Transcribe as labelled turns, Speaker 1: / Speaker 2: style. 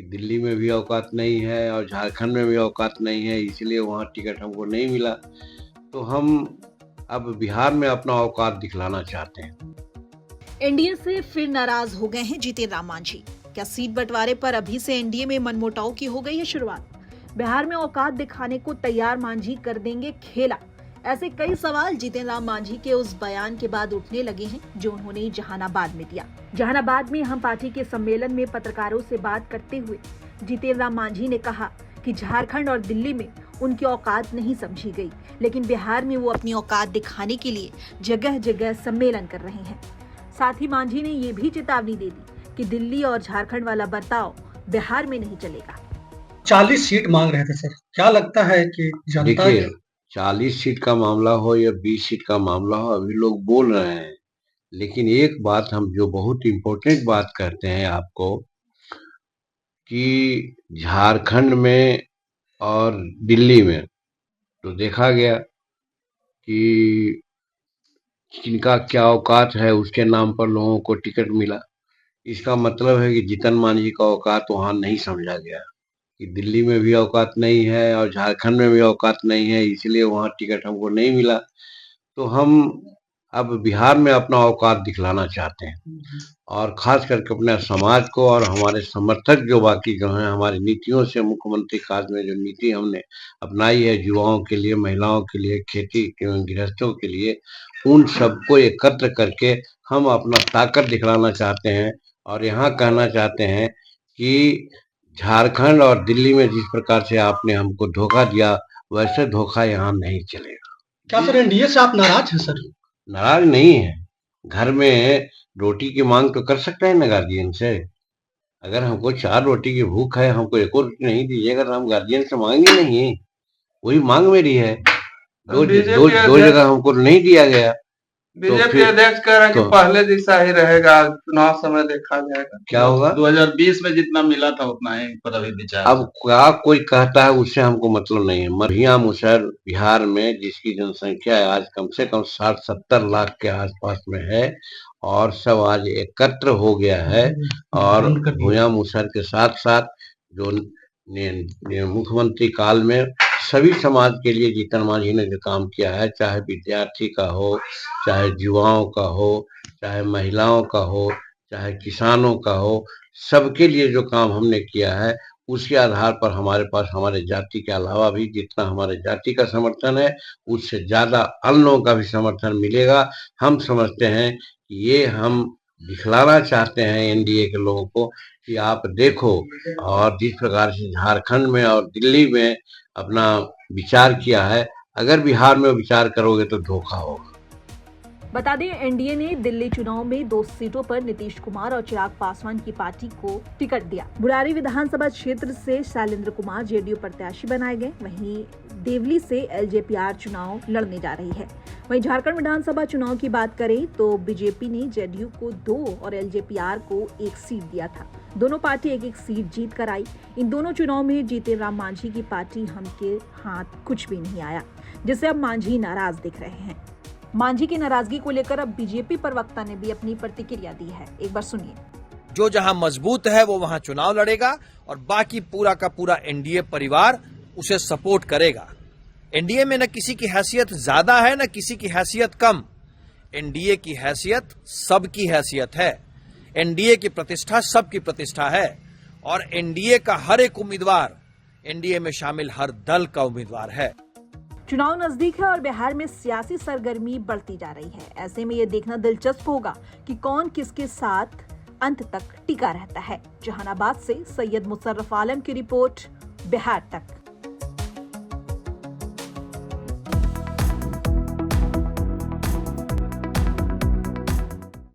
Speaker 1: दिल्ली में भी औकात नहीं है और झारखंड में भी औकात नहीं है, इसलिए वहाँ टिकट हमको नहीं मिला। तो हम अब बिहार में अपना औकात दिखलाना चाहते हैं।
Speaker 2: एनडीए से फिर नाराज हो गए हैं जीतन राम मांझी। क्या सीट बंटवारे पर अभी से एनडीए में मनमुटाव की हो गई है शुरुआत? बिहार में औकात दिखाने को तैयार मांझी कर देंगे खेला। ऐसे कई सवाल जीतन राम मांझी के उस बयान के बाद उठने लगे हैं जो उन्होंने जहानाबाद में दिया। जहानाबाद में हम पार्टी के सम्मेलन में पत्रकारों से बात करते हुए जीतन राम मांझी ने कहा कि झारखंड और दिल्ली में उनकी औकात नहीं समझी गई, लेकिन बिहार में वो अपनी औकात दिखाने के लिए जगह जगह सम्मेलन कर रहे हैं। साथ ही मांझी ने ये भी चेतावनी दे दी कि दिल्ली और झारखंड वाला बर्ताव बिहार में नहीं चलेगा।
Speaker 3: 40 सीट मांग रहे थे सर, क्या लगता है कि जनता
Speaker 1: देखिए, 40 सीट का मामला हो या 20 सीट का मामला हो, अभी लोग बोल रहे हैं, लेकिन एक बात हम जो बहुत इम्पोर्टेंट बात कहते हैं आपको कि झारखंड में और दिल्ली में तो देखा गया कि किनका क्या औकात है, उसके नाम पर लोगों को टिकट मिला। इसका मतलब है कि जीतन मांझी का औकात वहाँ नहीं समझा गया कि दिल्ली में भी औकात नहीं है और झारखंड में भी औकात नहीं है, इसलिए वहाँ टिकट हमको नहीं मिला। तो हम अब बिहार में अपना औकात दिखलाना चाहते हैं और खास करके अपने समाज को और हमारे समर्थक जो बाकी जो हैं, हमारी नीतियों से मुख्यमंत्री काज में जो नीति हमने अपनाई है युवाओं के लिए, महिलाओं के लिए, खेती एवं गृहस्थों के लिए, उन सबको एकत्र करके हम अपना ताकत दिखलाना चाहते हैं और यहाँ कहना चाहते हैं कि झारखंड और दिल्ली में जिस प्रकार से आपने हमको धोखा दिया, वैसे धोखा यहाँ नहीं चलेगा।
Speaker 3: क्या सर एनडीए से आप नाराज हैं सर?
Speaker 1: नाराज नहीं है। घर में रोटी की मांग तो कर सकते हैं ना गार्जियन से। अगर हमको 4 रोटी की भूख है, हमको एक और रोटी नहीं दीजिएगा तो हम गार्जियन से मांगेंगे नहीं। वही मांग मेरी है। दो जगह हमको नहीं दिया गया।
Speaker 4: बीजेपी अध्यक्ष कह रहे हैं कि पहले जैसा ही रहेगा, चुनाव समय देखा जाएगा
Speaker 1: क्या होगा।
Speaker 4: 2020 में जितना मिला था उतना ही पर अभी विचार।
Speaker 1: अब क्या कोई कहता है उससे हमको मतलब नहीं है। मरिया मुसहर बिहार में जिसकी जनसंख्या आज कम से कम 60-70 लाख के आसपास में है और सब आज एकत्र हो गया है और भूया मुसहर के साथ साथ जो मुख्यमंत्री काल में सभी समाज के लिए जीतन मांझी ने जो काम किया है, चाहे विद्यार्थी का हो, चाहे युवाओं का हो, चाहे महिलाओं का हो, चाहे किसानों का हो, सबके लिए जो काम हमने किया है उसके आधार पर हमारे पास हमारे जाति के अलावा भी जितना हमारे जाति का समर्थन है उससे ज्यादा अन्य लोगों का भी समर्थन मिलेगा। हम समझते हैं कि ये हम दिखलाना चाहते हैं एनडीए के लोगों को कि आप देखो, और जिस प्रकार से झारखंड में और दिल्ली में अपना विचार किया है, अगर बिहार में विचार करोगे तो धोखा होगा।
Speaker 2: बता दें, एनडीए ने दिल्ली चुनाव में 2 सीटों पर नीतीश कुमार और चिराग पासवान की पार्टी को टिकट दिया। बुरारी विधानसभा क्षेत्र से शैलेंद्र कुमार जेडीयू प्रत्याशी बनाए गए, वहीं देवली से एलजेपीआर चुनाव लड़ने जा रही है। वहीं झारखंड विधानसभा चुनाव की बात करें तो बीजेपी ने जेडीयू को 2 और एलजेपीआर को 1 सीट दिया था। दोनों पार्टी एक सीट जीत कर आई। इन दोनों चुनाव में जीतन राम मांझी की पार्टी हम के हाथ कुछ भी नहीं आया, जिससे अब मांझी नाराज दिख रहे हैं। मांझी की नाराजगी को लेकर अब बीजेपी प्रवक्ता ने भी अपनी प्रतिक्रिया दी है, एक बार सुनिए।
Speaker 5: जो जहां मजबूत है वो वहां चुनाव लड़ेगा और बाकी पूरा का पूरा एनडीए परिवार उसे सपोर्ट करेगा। एनडीए में न किसी की हैसियत ज्यादा है न किसी की हैसियत कम। एनडीए की हैसियत सबकी हैसियत है। एनडीए की प्रतिष्ठा सबकी प्रतिष्ठा है और एनडीए का हर एक उम्मीदवार एनडीए में शामिल हर दल का उम्मीदवार है।
Speaker 2: चुनाव नजदीक है और बिहार में सियासी सरगर्मी बढ़ती जा रही है। ऐसे में ये देखना दिलचस्प होगा कि कौन किसके साथ अंत तक टिका रहता है। जहानाबाद से सैयद मुशर्रफ आलम की रिपोर्ट, बिहार तक।